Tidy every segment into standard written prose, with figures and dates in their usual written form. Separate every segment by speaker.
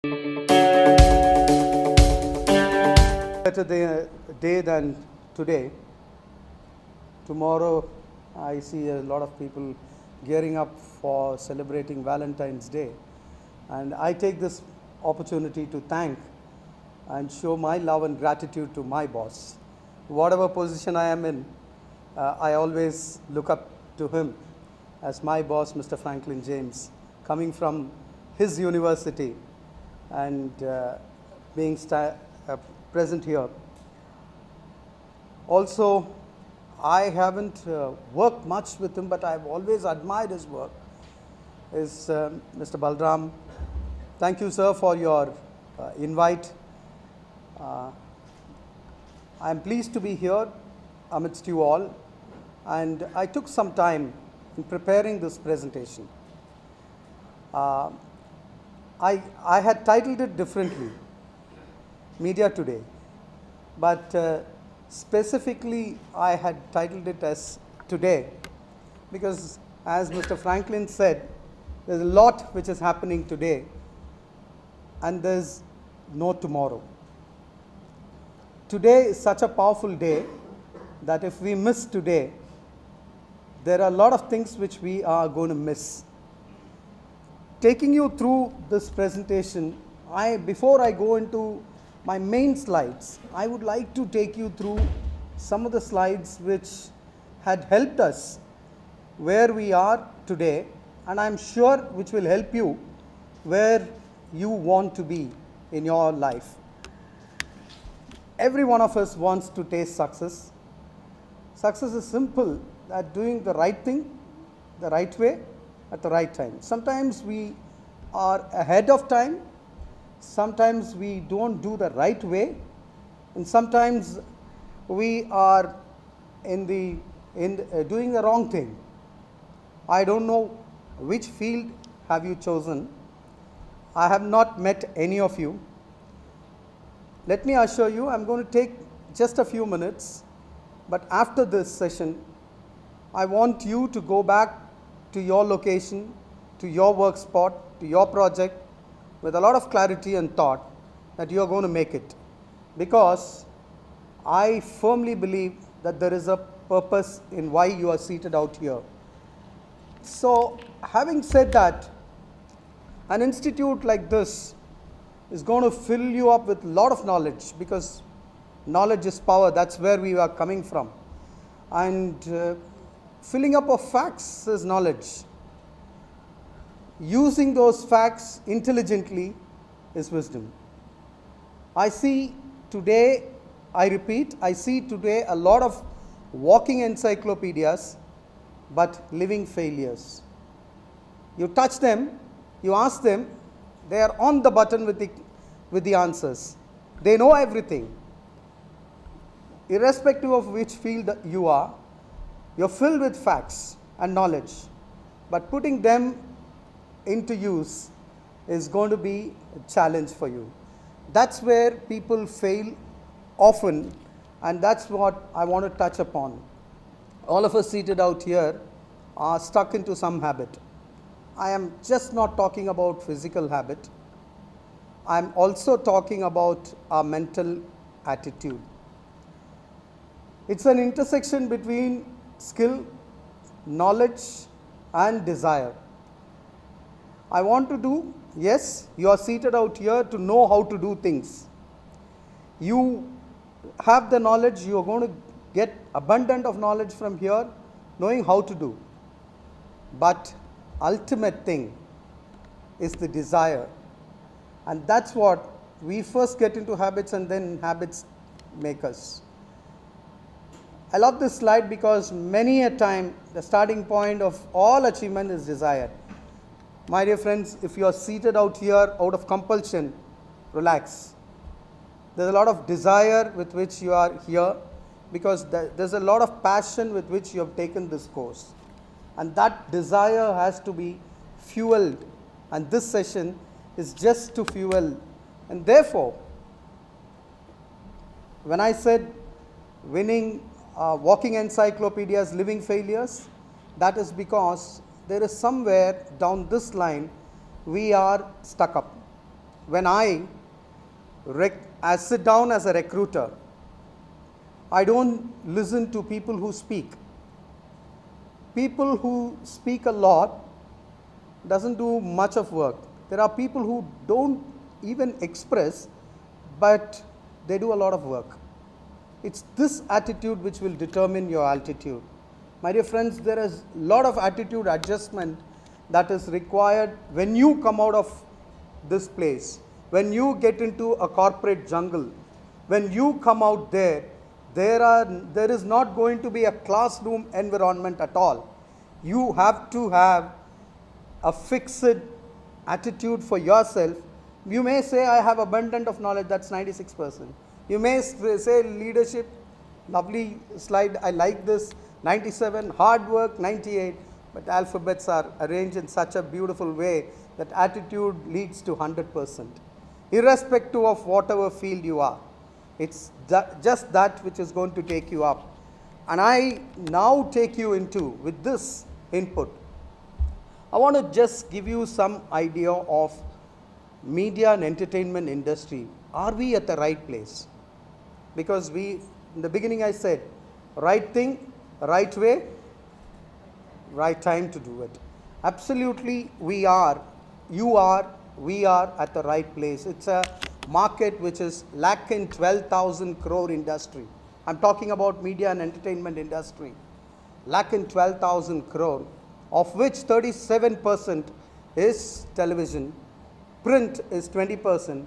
Speaker 1: Better day than today. Tomorrow, I see a lot of people gearing up for celebrating Valentine's Day. And I take this opportunity to thank and show my love and gratitude to my boss. Whatever position I am in, I always look up to him as my boss, Mr. Franklin James, coming from his university and being present here. Also, I haven't worked much with him, but I've always admired his work, is Mr. Balram. Thank you, sir, for your invite. I'm pleased to be here amidst you all, and I took some time in preparing this presentation. I had titled it differently, Media Today, but specifically I had titled it as Today, because as Mr. Franklin said, there's a lot which is happening today and there's no tomorrow. Today is such a powerful day that if we miss today, there are a lot of things which we are going to miss. Taking you through this presentation, before I go into my main slides, I would like to take you through some of the slides which had helped us where we are today, and I'm sure which will help you where you want to be in your life. Every one of us wants to taste success. Success is simple, that doing the right thing, the right way, at the right time. Sometimes we are ahead of time, sometimes we don't do the right way, and sometimes we are doing the wrong thing. I don't know which field have you chosen. I have not met any of you. Let me assure you, I'm going to take just a few minutes, but after this session, I want you to go back to your location, to your work spot, to your project with a lot of clarity and thought that you are going to make it. Because I firmly believe that there is a purpose in why you are seated out here. So, having said that, an institute like this is going to fill you up with a lot of knowledge, because knowledge is power. That's where we are coming from. And filling up of facts is knowledge. Using those facts intelligently is wisdom. I see today, I repeat, I see today a lot of walking encyclopedias, but living failures. You touch them, you ask them, they are on the button with the answers. They know everything. Irrespective of which field you are, you're filled with facts and knowledge, but putting them into use is going to be a challenge for you. That's where people fail often, and that's what I want to touch upon. All of us seated out here are stuck into some habit. I am just not talking about physical habit. I am also talking about our mental attitude. It's an intersection between skill, knowledge, and desire. I want to do, yes, you are seated out here to know how to do things. You have the knowledge, you are going to get abundant of knowledge from here, knowing how to do. But ultimate thing is the desire. And that's what we first get into habits, and then habits make us. I love this slide because many a time the starting point of all achievement is desire. My dear friends, if you are seated out here out of compulsion, relax. There's a lot of desire with which you are here, because there's a lot of passion with which you have taken this course. And that desire has to be fueled, and this session is just to fuel. And therefore, when I said winning walking encyclopedias, living failures, that is because there is somewhere down this line we are stuck up. when I sit down as a recruiter, I don't listen to people who speak. People who speak a lot doesn't do much of work. There are people who don't even express, but they do a lot of work. It's this attitude which will determine your altitude. My dear friends, there is a lot of attitude adjustment that is required when you come out of this place. When you get into a corporate jungle, when you come out there, there is not going to be a classroom environment at all. You have to have a fixed attitude for yourself. You may say, I have abundant of knowledge, that's 96%. You may say leadership, lovely slide, I like this, 97, hard work, 98, but alphabets are arranged in such a beautiful way that attitude leads to 100%. Irrespective of whatever field you are, it's just that which is going to take you up. And I now take you into, with this input, I want to just give you some idea of media and entertainment industry. Are we at the right place? Because in the beginning I said, right thing, right way, right time to do it. Absolutely, we are, you are, we are at the right place. It's a market which is lakh in 12,000 crore industry. I'm talking about media and entertainment industry. Lakh in 12,000 crore, of which 37% is television, print is 20%.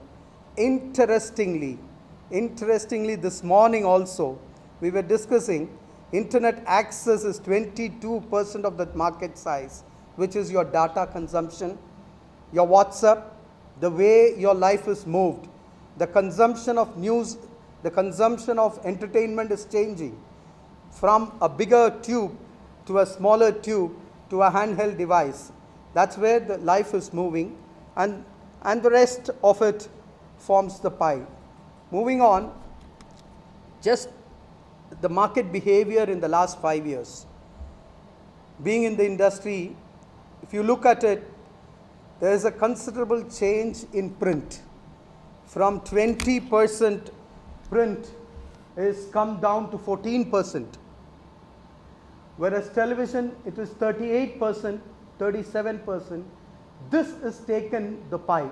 Speaker 1: Interestingly, this morning also, we were discussing internet access is 22% of that market size, which is your data consumption, your WhatsApp, the way your life is moved, the consumption of news, the consumption of entertainment is changing from a bigger tube to a smaller tube to a handheld device. That's where the life is moving, and the rest of it forms the pie. Moving on, just the market behavior in the last 5 years. Being in the industry, if you look at it, there is a considerable change in print. From 20% print is come down to 14%. Whereas television, it is 38%, 37%. This is taken the pie.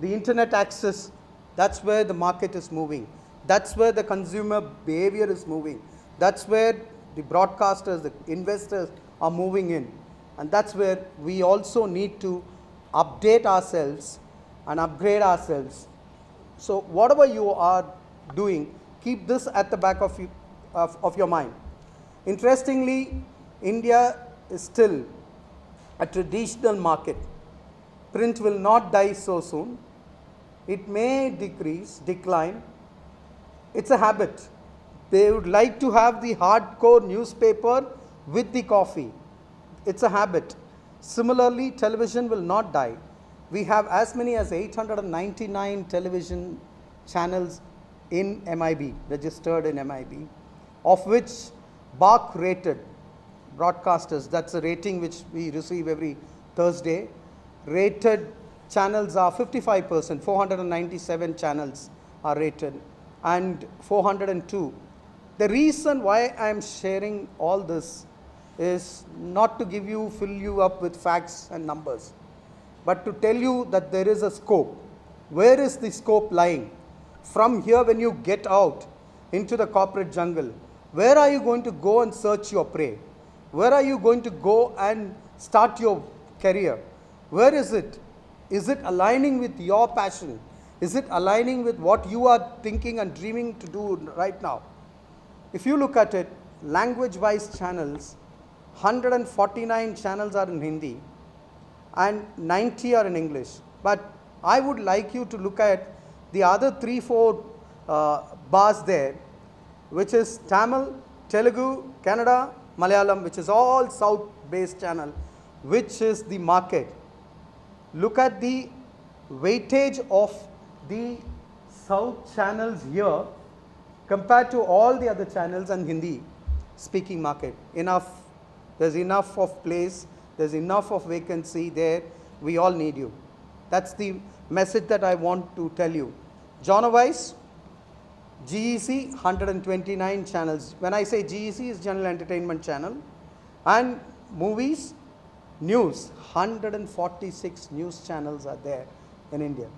Speaker 1: The internet access, that's where the market is moving. That's where the consumer behavior is moving. That's where the broadcasters, the investors are moving in. And that's where we also need to update ourselves and upgrade ourselves. So whatever you are doing, keep this at the back of your mind. Interestingly, India is still a traditional market. Print will not die so soon. It may decline. It's a habit. They would like to have the hardcore newspaper with the coffee. It's a habit. Similarly, television will not die. We have as many as 899 television channels in MIB, registered in MIB, of which BARC rated broadcasters, that's a rating which we receive every Thursday, rated channels are 55%, 497 channels are rated, and 402. The reason why I am sharing all this is not to fill you up with facts and numbers, but to tell you that there is a scope. Where is the scope lying? From here, when you get out into the corporate jungle, where are you going to go and search your prey? Where are you going to go and start your career? Where is it? Is it aligning with your passion? Is it aligning with what you are thinking and dreaming to do right now? If you look at it, language-wise channels, 149 channels are in Hindi and 90 are in English. But I would like you to look at the other 3-4 bars there, which is Tamil, Telugu, Kannada, Malayalam, which is all south-based channel, which is the market. Look at the weightage of the south channels here compared to all the other channels and Hindi speaking market. There's enough of place, there's enough of vacancy there, we all need you. That's the message that I want to tell you. Genre-wise, GEC 129 channels. When I say GEC is General Entertainment Channel, and movies, news, 146 news channels are there in India.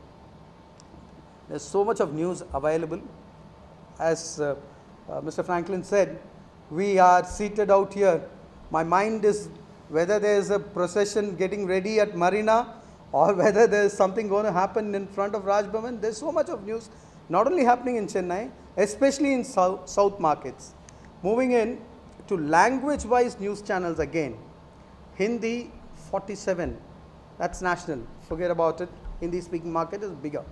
Speaker 1: There's so much of news available. As Mr. Franklin said, we are seated out here. My mind is whether there is a procession getting ready at Marina or whether there is something going to happen in front of Raj Bhavan. There's so much of news, not only happening in Chennai, especially in south markets. Moving in to language-wise news channels again. Hindi 47, that's national, forget about it. Hindi speaking market is bigger.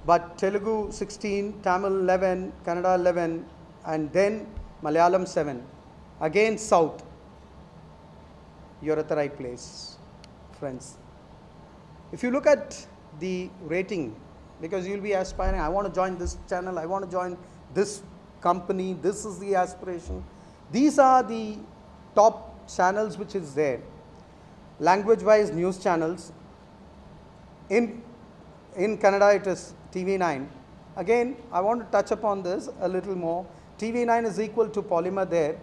Speaker 1: But Telugu 16, Tamil 11, Kannada 11, and then Malayalam 7. Again south. You're at the right place, friends. If you look at the rating, because you'll be aspiring, I want to join this channel, I want to join this company, this is the aspiration. These are the top channels which is there. Language-wise news channels. In Kannada it is TV9. Again, I want to touch upon this a little more. TV9 is equal to Polymer there.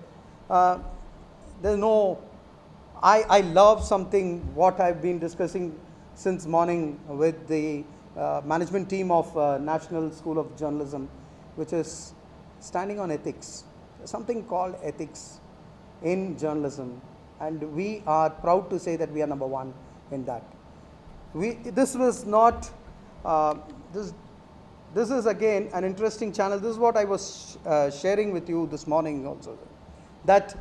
Speaker 1: There's no, I love something what I've been discussing since morning with the management team of National School of Journalism, which is standing on ethics. Something called ethics in journalism, and we are proud to say that we are number one in that. This was not, this is again an interesting channel. This is what I was sharing with you this morning also, that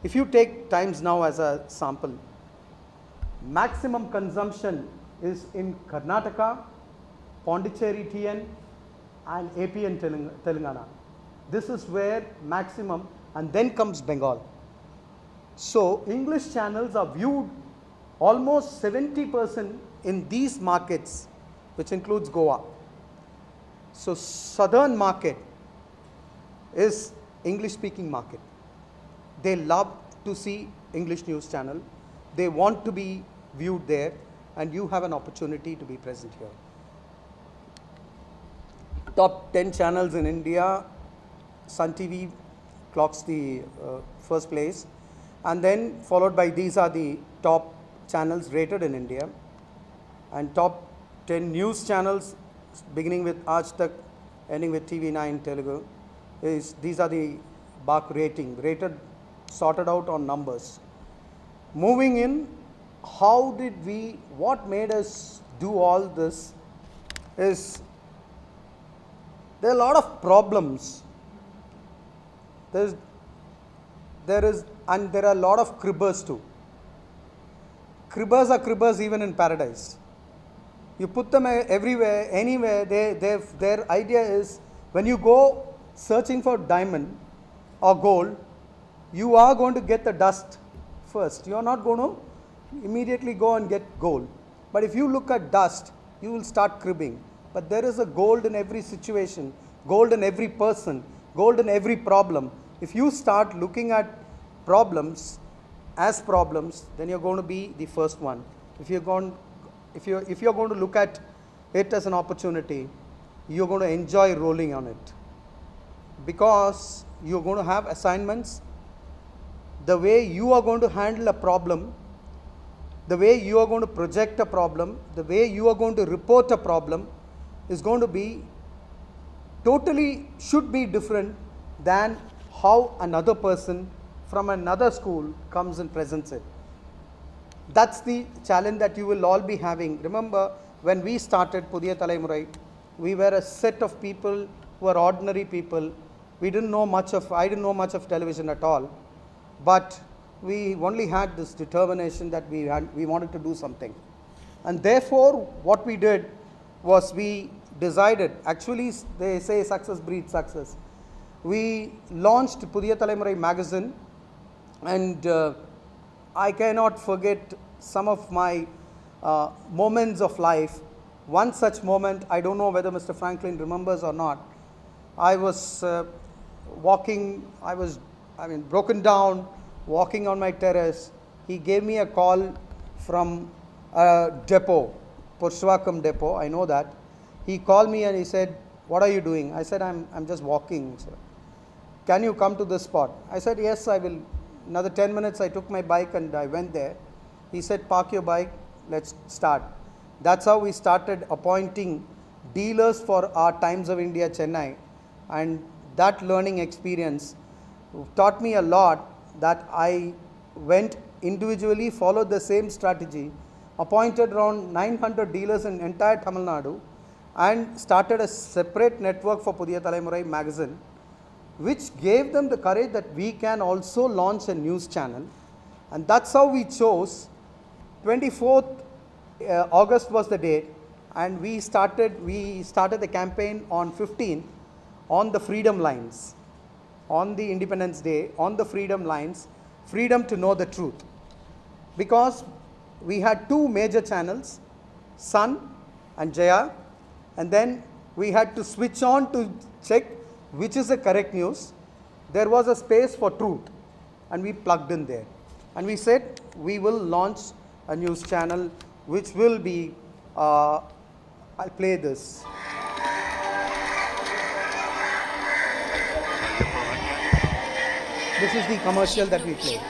Speaker 1: if you take Times Now as a sample, maximum consumption is in Karnataka, Pondicherry TN, and AP and Telangana. This is where maximum, and then comes Bengal. So English channels are viewed almost 70% in these markets, which includes Goa. So southern market is English speaking market. They love to see English news channel. They want to be viewed there, and you have an opportunity to be present here. Top 10 channels in India. Sun TV clocks the first place, and then followed by these are the top channels rated in India, and top 10 news channels beginning with Aaj Tak, ending with TV9 Telugu. These are the BARC rated, sorted out on numbers. Moving in, what made us do all this is there are a lot of problems. There are a lot of cribbers too. Cribbers are cribbers even in paradise. You put them everywhere, anywhere. Their idea is when you go searching for diamond or gold, you are going to get the dust first. You are not going to immediately go and get gold. But if you look at dust, you will start cribbing. But there is a gold in every situation, gold in every person, gold in every problem. If you start looking at problems as problems, then you're going to be the first one. If you're going to look at it as an opportunity, you're going to enjoy rolling on it, because you're going to have assignments. The way you are going to handle a problem, the way you are going to project a problem, the way you are going to report a problem is going to be should be different than how another person from another school comes and presents it. That's the challenge that you will all be having. Remember, when we started Pudiyathalaimurai, we were a set of people who are ordinary people. I didn't know much of television at all, but we only had this determination that we wanted to do something. And therefore, what we did was we decided, actually they say success breeds success. We launched Pudiyathalaimurai magazine, and I cannot forget some of my moments of life. One such moment, I don't know whether Mr. Franklin remembers or not. I was walking, broken down, walking on my terrace. He gave me a call from a depot. Purshwakam depot, I know that. He called me and he said, "What are you doing?" I said, I'm just walking, sir. "Can you come to this spot?" I said, "Yes, I will." Another 10 minutes, I took my bike and I went there. He said, "Park your bike, let's start." That's how we started appointing dealers for our Times of India Chennai. And that learning experience taught me a lot, that I went individually, followed the same strategy, appointed around 900 dealers in entire Tamil Nadu, and started a separate network for Pudiyathalaimurai magazine, which gave them the courage that we can also launch a news channel. And that's how we chose 24th August was the date, and we started the campaign on 15th on the freedom lines, on the Independence Day, on the freedom lines, freedom to know the truth. Because we had two major channels, Sun and Jaya, and then we had to switch on to check which is the correct news. There was a space for truth, and we plugged in there. And we said we will launch a news channel which will be, I'll play this. This is the commercial that we played.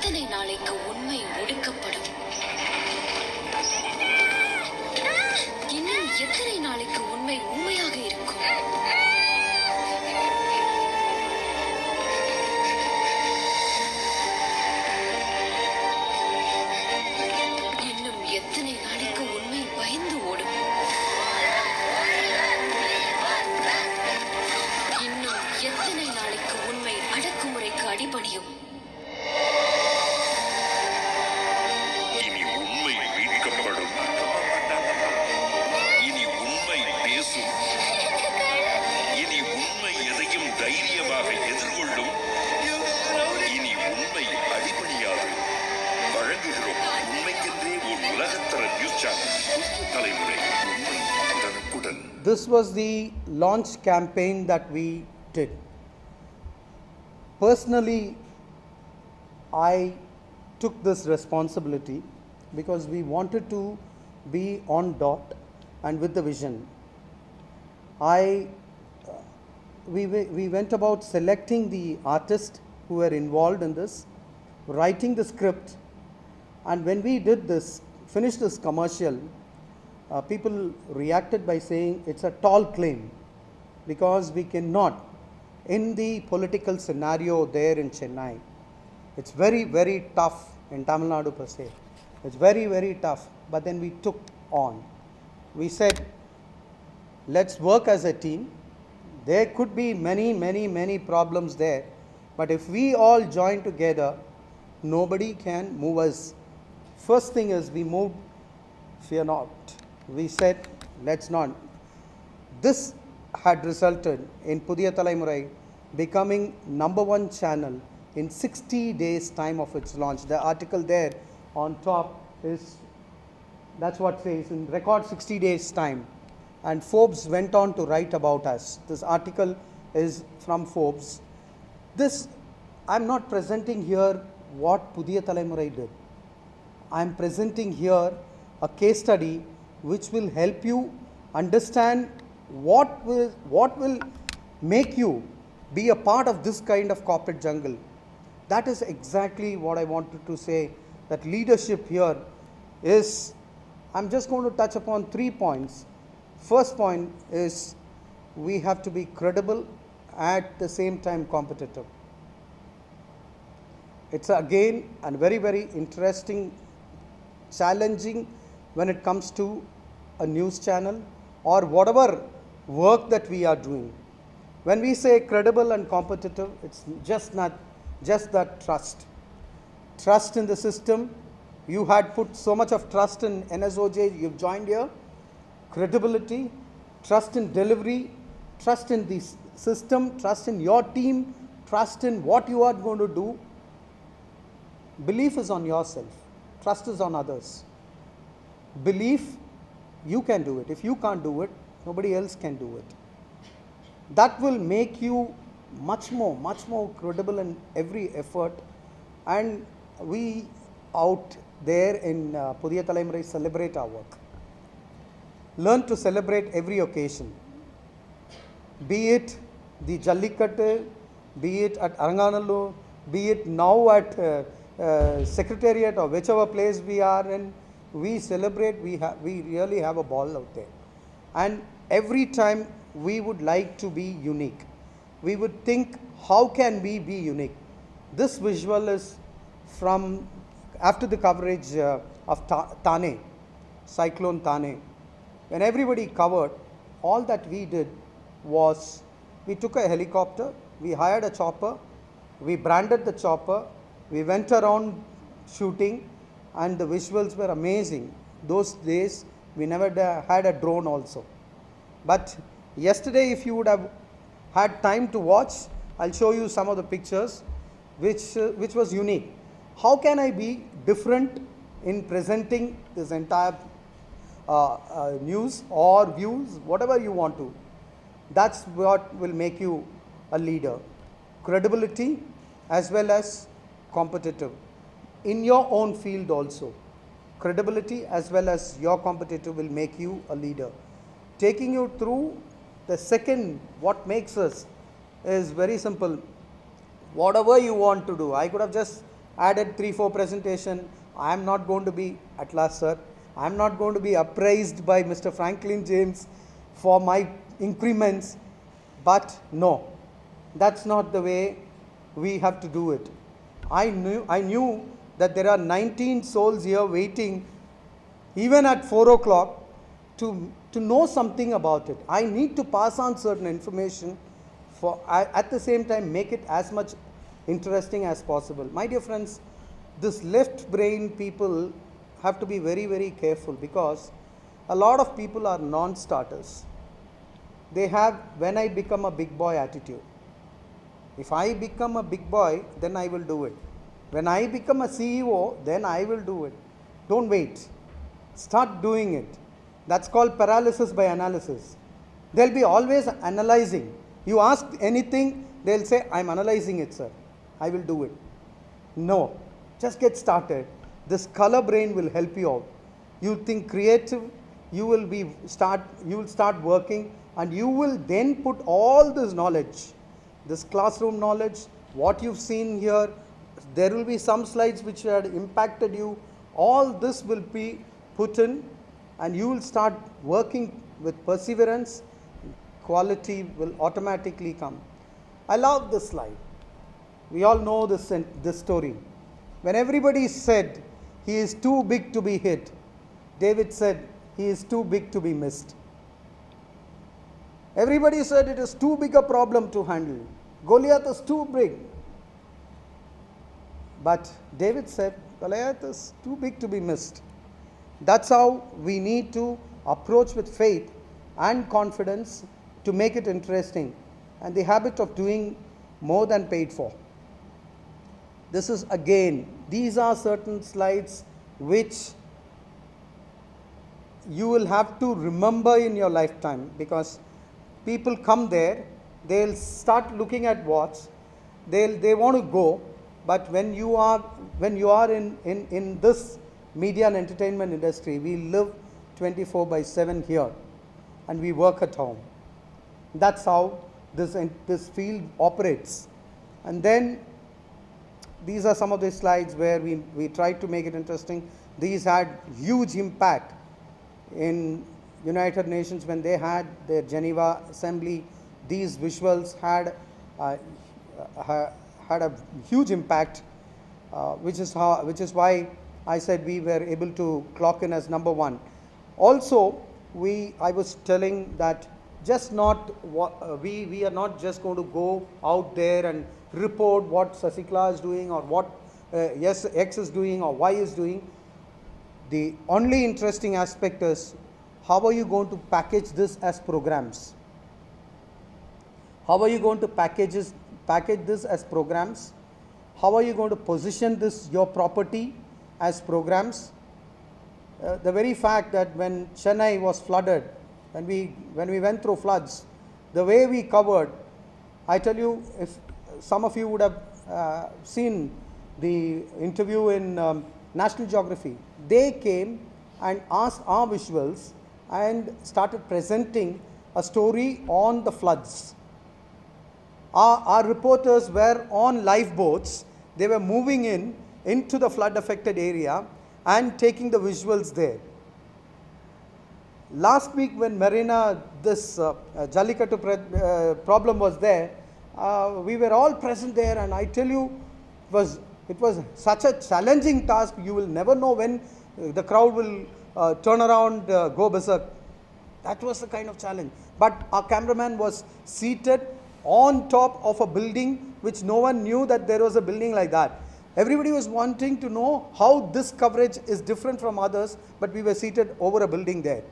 Speaker 1: This was the launch campaign that we did. Personally, I took this responsibility because we wanted to be on dot and with the vision. We went about selecting the artists who were involved in this, writing the script, and when we did this, finished this commercial, people reacted by saying it's a tall claim, because we cannot, in the political scenario there in Chennai, it's very, very tough in Tamil Nadu per se. It's very, very tough. But then we took on. We said, let's work as a team. There could be many, many, many problems there. But if we all join together, nobody can move us. First thing is we moved, fear not. We said, let's not. This had resulted in Pudiyathalaimurai becoming #1 channel in 60 days time of its launch. The article there on top is, that's what says, in record 60 days time. And Forbes went on to write about us. This article is from Forbes. This, I'm not presenting here what Pudiyathalaimurai did. I'm presenting here a case study which will help you understand what will make you be a part of this kind of corporate jungle. That is exactly what I wanted to say, that leadership here is, I'm just going to touch upon 3 points. First point is we have to be credible, at the same time competitive. It's again a very, very interesting, challenging when it comes to a news channel or whatever work that we are doing. When we say credible and competitive, it's just that trust. Trust in the system. You had put so much of trust in NSOJ, you've joined here. Credibility, trust in delivery, trust in the system, trust in your team, trust in what you are going to do. Belief is on yourself. Trust is on others. Belief, you can do it. If you can't do it, nobody else can do it. That will make you much more credible in every effort. And we out there in Pudiyathalaimurai celebrate our work. learn to celebrate every occasion. Be it the Jallikattu, be it at Aranganallu, be it now at Secretariat or whichever place we are in, we celebrate, we really have a ball out there. And every time we would like to be unique. We would think, how can we be unique? This visual is from after the coverage of Thane, Cyclone Thane. When everybody covered, all that we did was we took a helicopter, we hired a chopper, we branded the chopper, we went around shooting, and the visuals were amazing. Those days we never had a drone also. But yesterday, if you would have had time to watch, I'll show you some of the pictures which was unique. How can I be different in presenting this entire news or views, whatever you want to? That's what will make you a leader. Credibility as well as competitive. In your own field also. Credibility as well as your competitive will make you a leader. Taking you through the second, what makes us is very simple. Whatever you want to do, I could have just added 3-4 presentation. I am not going to be, at last sir, I am not going to be appraised by Mr. Franklin James for my increments, but no, that's not the way we have to do it. I knew that there are 19 souls here waiting even at 4 o'clock to know something about it. I need to pass on certain information at the same time make it as much interesting as possible. My dear friends, this left brain people have to be very, very careful, because a lot of people are non-starters. They have when I become a big boy attitude. If I become a big boy, then I will do it. When I become a CEO, then I will do it. Don't wait. Start doing it. That's called paralysis by analysis. They'll be always analyzing. You ask anything, they'll say, I'm analyzing it, sir. I will do it. No, just get started. This color brain will help you out. You think creative, you will start working, and you will then put all this knowledge, this classroom knowledge, what you've seen here, there will be some slides which had impacted you. All this will be put in, and you will start working with perseverance. Quality will automatically come. I love this slide. We all know this story. When everybody said he is too big to be hit, David said he is too big to be missed. Everybody said it is too big a problem to handle. Goliath is too big. But David said Goliath is too big to be missed. That's how we need to approach with faith and confidence to make it interesting, and the habit of doing more than paid for. This is again, these are certain slides which you will have to remember in your lifetime, because people come there, they'll start looking at watch, they want to go, but when you are in this media and entertainment industry, we live 24/7 here, and we work at home. That's how this field operates. And then these are some of the slides where we tried to make it interesting. These had huge impact in United Nations when they had their Geneva Assembly. These visuals had a huge impact, which is why I said we were able to clock in as number one. Also, I was telling that we are not just going to go out there and report what Sasikla is doing or what X is doing or Y is doing. The only interesting aspect is, how are you going to package this as programs? How are you going to package this as programs? How are you going to position this, your property, as programs? The very fact that when Chennai was flooded, when we went through floods, the way we covered, I tell you, if some of you would have seen the interview in National Geography, they came and asked our visuals and started presenting a story on the floods. Our reporters were on lifeboats. They were moving into the flood affected area and taking the visuals there. Last week when Marina, this Jallikattu problem was there, we were all present there, and I tell you, it was such a challenging task. You will never know when the crowd will turn around, go berserk. That was the kind of challenge. But our cameraman was seated on top of a building which no one knew that there was a building like that. Everybody was wanting to know how this coverage is different from others, but we were seated over a building there.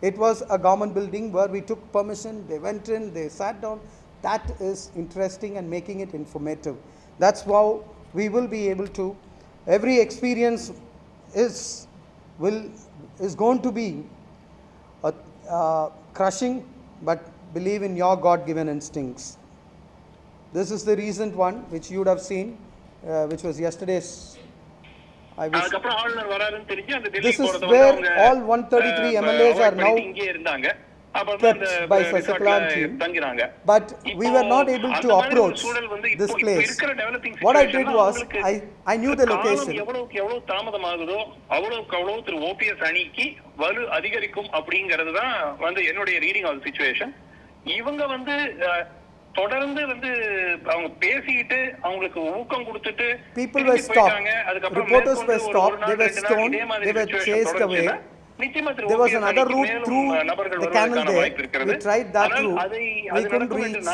Speaker 1: It was a government building where we took permission, they went in, they sat down. That is interesting and making it informative. That's how we will be able to, every experience is going to be crushing, but believe in your God-given instincts. This is the recent one which you would have seen, which was yesterday's. This is where all 133 MLAs are now kept by Sasipalan team, but we were not able to approach this place. What I did was, I knew the location. People were stopped, reporters were stopped, they were stoned, they were chased away. There was another route through the canal there. We tried that route. We couldn't reach.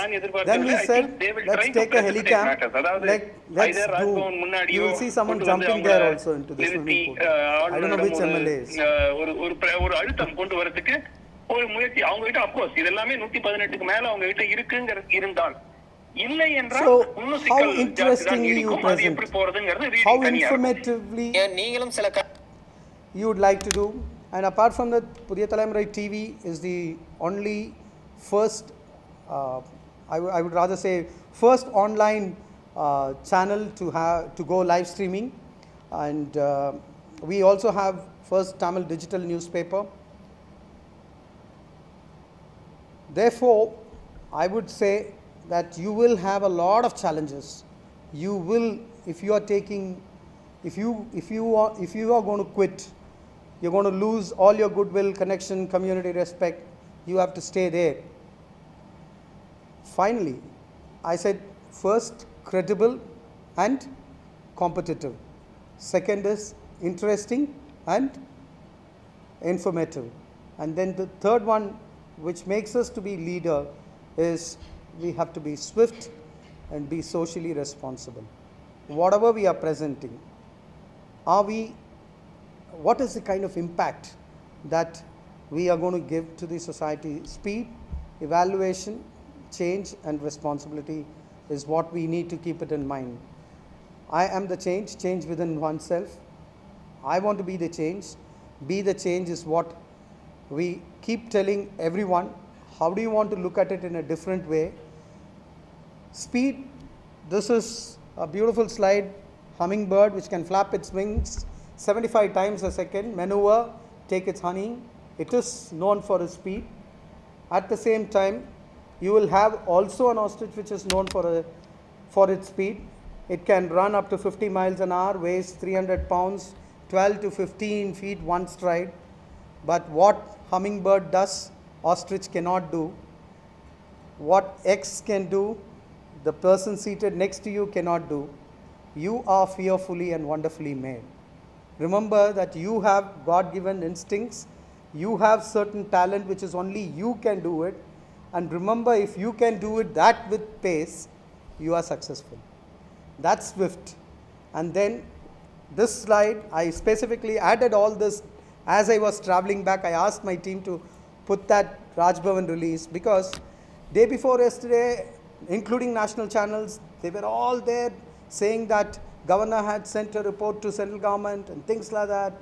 Speaker 1: Then we said, let's take a helicam. Let's do. You will see someone jumping there also into the swimming pool. I don't know which MLA is. So, how interestingly you present, how informatively you would like to do. And apart from that, Pudiyathalaimurai TV is the only first, I would rather say, first online channel to go live streaming. And we also have first Tamil digital newspaper. Therefore, I would say that you will have a lot of challenges. You will, if you are taking, if you are going to quit, you're going to lose all your goodwill, connection, community respect. You have to stay there. Finally, I said first credible and competitive. Second is interesting and informative. And then the third one, which makes us to be leader, is we have to be swift and be socially responsible. Whatever we are presenting, what is the kind of impact that we are going to give to the society? Speed, evaluation, change and responsibility is what we need to keep it in mind. I am the change within oneself. I want to be the change. Be the change is what we keep telling everyone. How do you want to look at it in a different way? Speed, this is a beautiful slide, hummingbird which can flap its wings 75 times a second, maneuver, take its honey. It is known for its speed. At the same time, you will have also an ostrich which is known for its speed. It can run up to 50 miles an hour, weighs 300 pounds, 12 to 15 feet one stride. But what hummingbird does, ostrich cannot do. What X can do, the person seated next to you cannot do. You are fearfully and wonderfully made. Remember that you have God-given instincts. You have certain talent which is only you can do it. And remember, if you can do it that with pace, you are successful. That's swift. And then this slide, I specifically added all this as I was traveling back. I asked my team to put that Raj Bhavan release because day before yesterday, including national channels, they were all there saying that governor had sent a report to central government and things like that.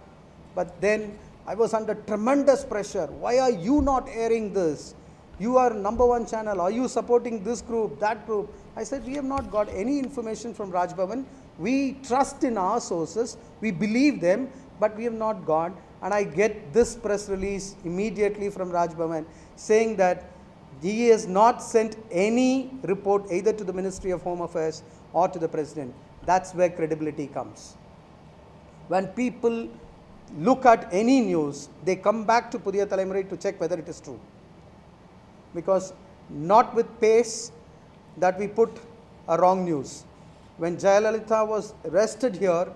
Speaker 1: But then I was under tremendous pressure. Why are you not airing this? You are #1 channel. Are you supporting this group, that group? I said, we have not got any information from Raj Bhavan. We trust in our sources. We believe them. but we have not gone. And I get this press release immediately from Raj Bhavan saying that he has not sent any report either to the Ministry of Home Affairs or to the President. That's where credibility comes. When people look at any news, they come back to Pudiyathalaimurai to check whether it is true. Because not with pace that we put a wrong news. When Jayalalitha was arrested here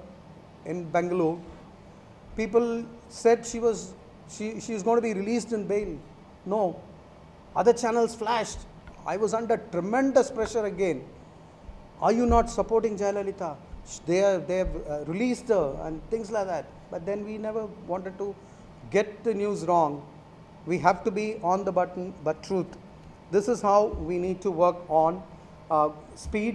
Speaker 1: in Bangalore, people said she is going to be released in bail. No. Other channels flashed. I was under tremendous pressure again. Are you not supporting Jayalalitha? They have released her and things like that. But then we never wanted to get the news wrong. We have to be on the button, but truth. This is how we need to work on speed.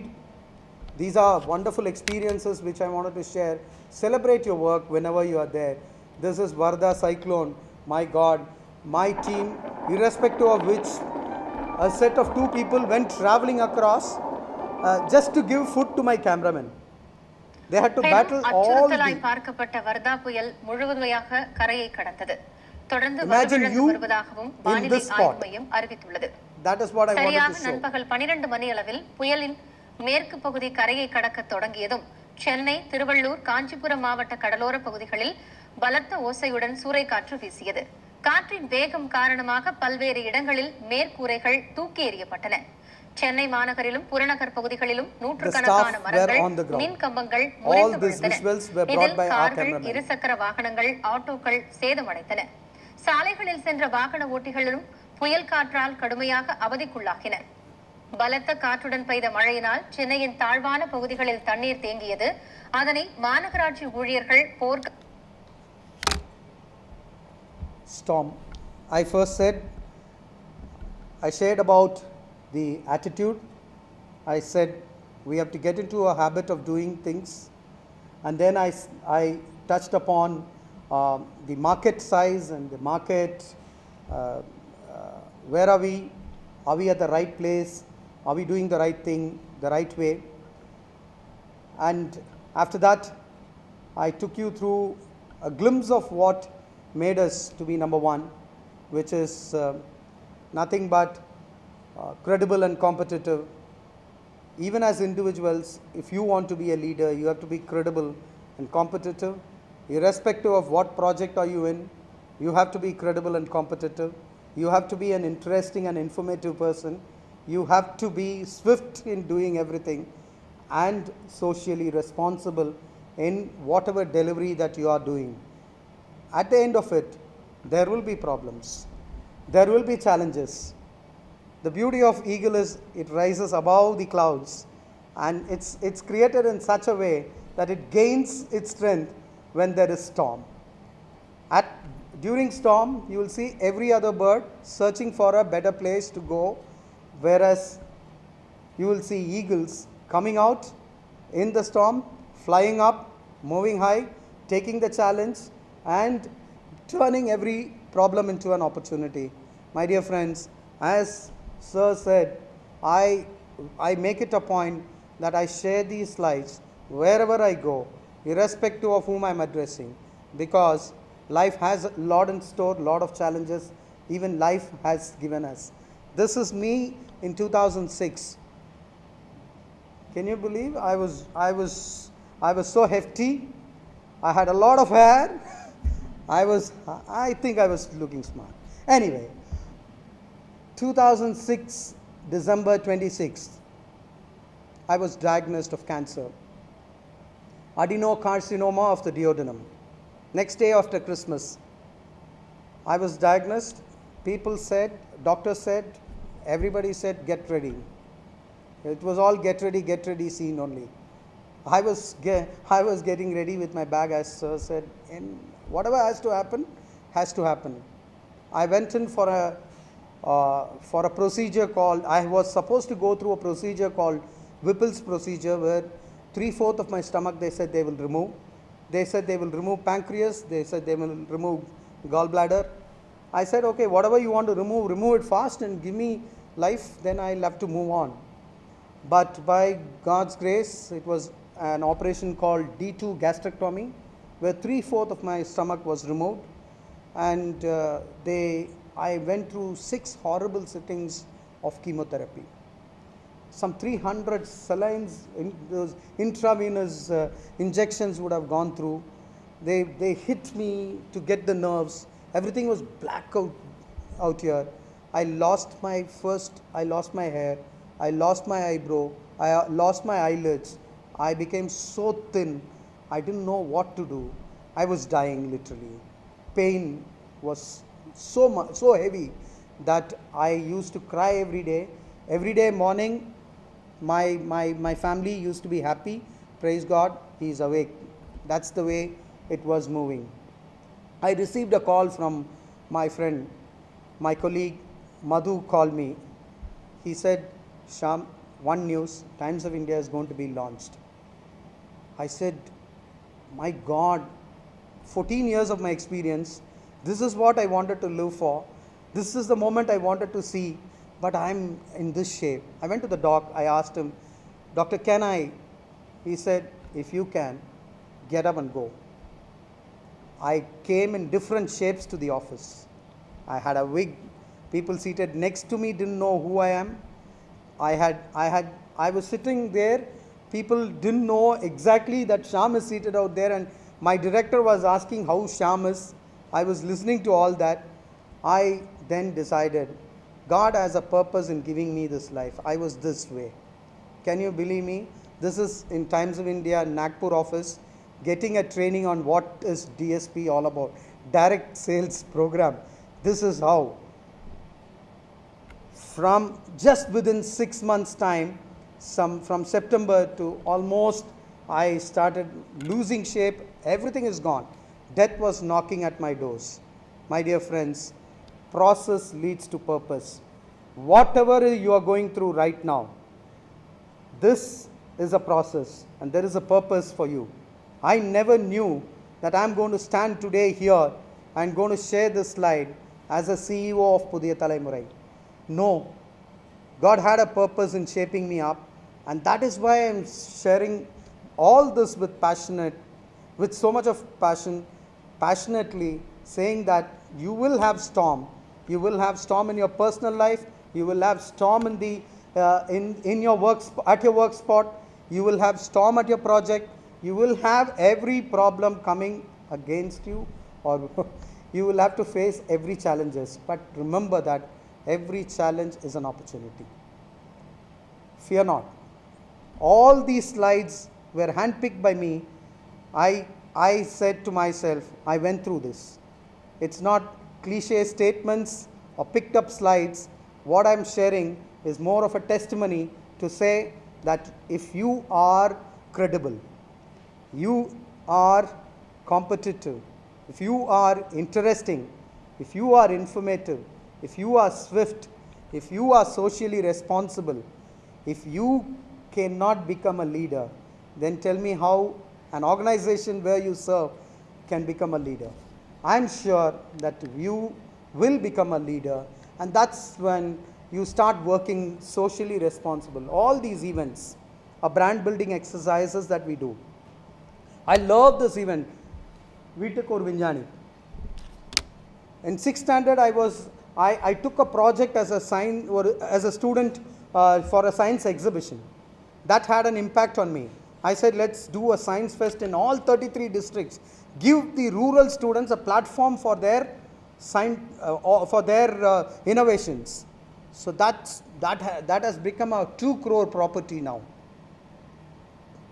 Speaker 1: These are wonderful experiences which I wanted to share. Celebrate your work whenever you are there. This is Varda Cyclone. My God, my team, irrespective of which, a set of 2 people went traveling across just to give food to my cameraman. They had to battle all the... Imagine you in this spot. That is what I wanted to show.
Speaker 2: நண்பகல் 12 மணி அளவில் புயலின் மேற்கு பகுதி கரையை கடக்க தொடங்கியதும் சென்னை, திருவள்ளூர், காஞ்சிபுரம் மாவட்ட கடலோர பகுதிகளில் பலத்த ஓசையுடன் சூறைக்காற்று வீசியது. காற்றின் வேகம் காரணமாக பல்வேறு இடங்களில் மேற்கூரைகள் தூக்கி எறியப்பட்டன. சென்னை மாநகரிலும் புறநகர் பகுதிகளிலும் நூற்றுக்கணக்கான மரங்கள், மின் கம்பங்கள் முறிந்து விழுந்தன. இதில் கார்கள், இருசக்கர வாகனங்கள், ஆட்டோக்கள் சேதமடைந்தன. சாலைகளில் சென்ற வாகன ஓட்டிகளும் புயல் காற்றால் கடுமையாக அவதிக்குள்ளாகினர். பலத்த காற்றுடன் பெய்த மழையினால் சென்னையின் தாழ்வான பகுதிகளில் தண்ணீர் தேங்கியது. அதனை மாநகராட்சி ஊழியர்கள்
Speaker 1: Storm. I first said, I shared about the attitude. I said we have to get into a habit of doing things, and then I touched upon the market size and the market. Where are we? Are we at the right place? Are we doing the right thing the right way? And after that, I took you through a glimpse of what made us to be number one, which is nothing but credible and competitive. Even as individuals, if you want to be a leader, you have to be credible and competitive. Irrespective of what project are you in, you have to be credible and competitive. You have to be an interesting and informative person. You have to be swift in doing everything and socially responsible in whatever delivery that you are doing. At the end of it, there will be problems. There will be challenges. The beauty of eagle is it rises above the clouds, and it's created in such a way that it gains its strength when there is storm. During storm, you will see every other bird searching for a better place to go, whereas you will see eagles coming out in the storm, flying up, moving high, taking the challenge, and turning every problem into an opportunity. My dear friends, as Sir said, I make it a point that I share these slides wherever I go, irrespective of whom I am addressing, because life has a lot in store, lot of challenges, even life has given us. This is me in 2006. Can you believe I was so hefty? I had a lot of hair. I think I was looking smart. Anyway, 2006, December 26th, I was diagnosed of cancer. Adenocarcinoma of the duodenum. Next day after Christmas, I was diagnosed. People said, doctors said, everybody said, get ready. It was all get ready scene only. I was getting ready with my bag, as Sir said, and whatever has to happen, has to happen. I went in for a procedure called, I was supposed to go through a procedure called Whipple's procedure, where 3/4 of my stomach they said they will remove. They said they will remove pancreas, they said they will remove gallbladder. I said, okay, whatever you want to remove it fast and give me life, then I'll have to move on. But by God's grace, it was an operation called D2 gastrectomy, where 3/4 of my stomach was removed, and I went through 6 horrible sittings of chemotherapy. Some 300 salines, those intravenous injections would have gone through. They hit me to get the nerves. Everything was black out here. I lost my hair. I lost my eyebrow. I lost my eyelids. I became so thin. I didn't know what to do. I was dying literally. Pain was so heavy that I used to cry every day. Every day morning, my family used to be happy. Praise God, he is awake. That's the way it was moving. I received a call from my friend, my colleague Madhu called me. He said, Shyam, one news, Times of India is going to be launched. I said, my God, 14 years of my experience, this is what I wanted to live for. This is the moment I wanted to see, but I'm in this shape. I went to the doc, I asked him, Doctor, can I? He said, if you can, get up and go. I came in different shapes to the office. I had a wig. People seated next to me didn't know who I am. I was sitting there. People didn't know exactly that Shyam is seated out there, and my director was asking how Shyam is. I was listening to all that. I then decided, God has a purpose in giving me this life. I was this way. Can you believe me? This is in Times of India, Nagpur office, getting a training on what is DSP all about. Direct sales program. This is how. From just within 6 months' time, from September to almost, I started losing shape. Everything is gone. Death was knocking at my doors. My dear friends, process leads to purpose. Whatever you are going through right now, this is a process and there is a purpose for you. I never knew that I am going to stand today here and going to share this slide as a CEO of Pudiyathalaimurai. No, God had a purpose in shaping me up, and that is why I am sharing all this with so much of passion, passionately saying that you will have storm. You will have storm in your personal life. You will have storm in your work, at your work spot. You will have storm at your project. You will have every problem coming against you, or you will have to face every challenges. But remember that every challenge is an opportunity. Fear not. All these slides were handpicked by me. I said to myself, I went through this. It's not cliche statements or picked up slides. What I'm sharing is more of a testimony to say that if you are credible, you are competitive, if you are interesting, if you are informative, if you are swift, if you are socially responsible, if you cannot become a leader, then tell me how an organization where you serve can become a leader. I'm sure that you will become a leader, and that's when you start working socially responsible. All these events are brand building exercises that we do. I love this event. Vitak or Vinjani. In 6th standard, I took a project as a student for a science exhibition. That had an impact on me. I said, let's do a science fest in all 33 districts. Give the rural students a platform for their innovations. So that has become a 2 crore property now.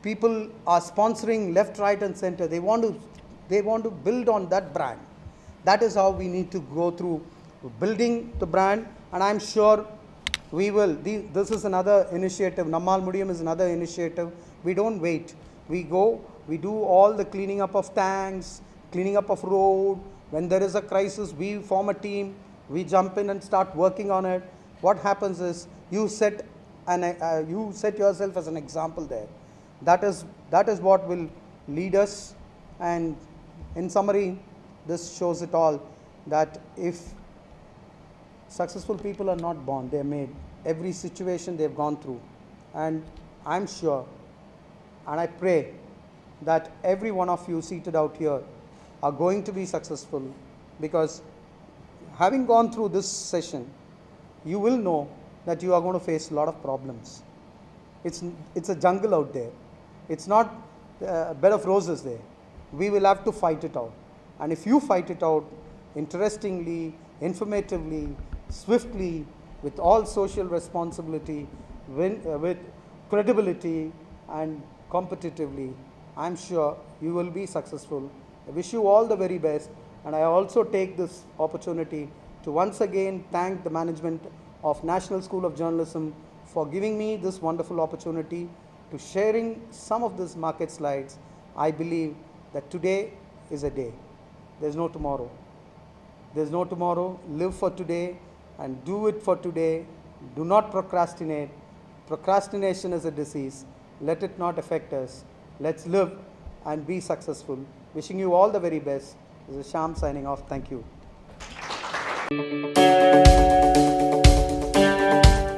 Speaker 1: People are sponsoring left, right, and center. They want to build on that brand. That is how we need to go through building the brand, and I'm sure we will. This is another initiative. Nammal Mudiyam is another initiative. We don't wait. We go. We do all the cleaning up of tanks, cleaning up of road. When there is a crisis, we form a team. We jump in and start working on it. What happens is you set yourself as an example there. That is what will lead us. And in summary, this shows it all, that if successful people are not born, they are made. Every situation they have gone through. And I'm sure, and I pray that every one of you seated out here are going to be successful, because having gone through this session, you will know that you are going to face a lot of problems. It's a jungle out there. It's not a bed of roses there. We will have to fight it out. And if you fight it out interestingly, informatively, swiftly, with all social responsibility, with credibility and competitively, I'm sure you will be successful. I wish you all the very best, and I also take this opportunity to once again thank the management of National School of Journalism for giving me this wonderful opportunity to sharing some of these market slides. I believe that today is a day. There's no tomorrow. There's no tomorrow. Live for today and do it for today. Do not procrastinate. Procrastination is a disease. Let it not affect us. Let's live and be successful. Wishing you all the very best. This is Shyam signing off. Thank you.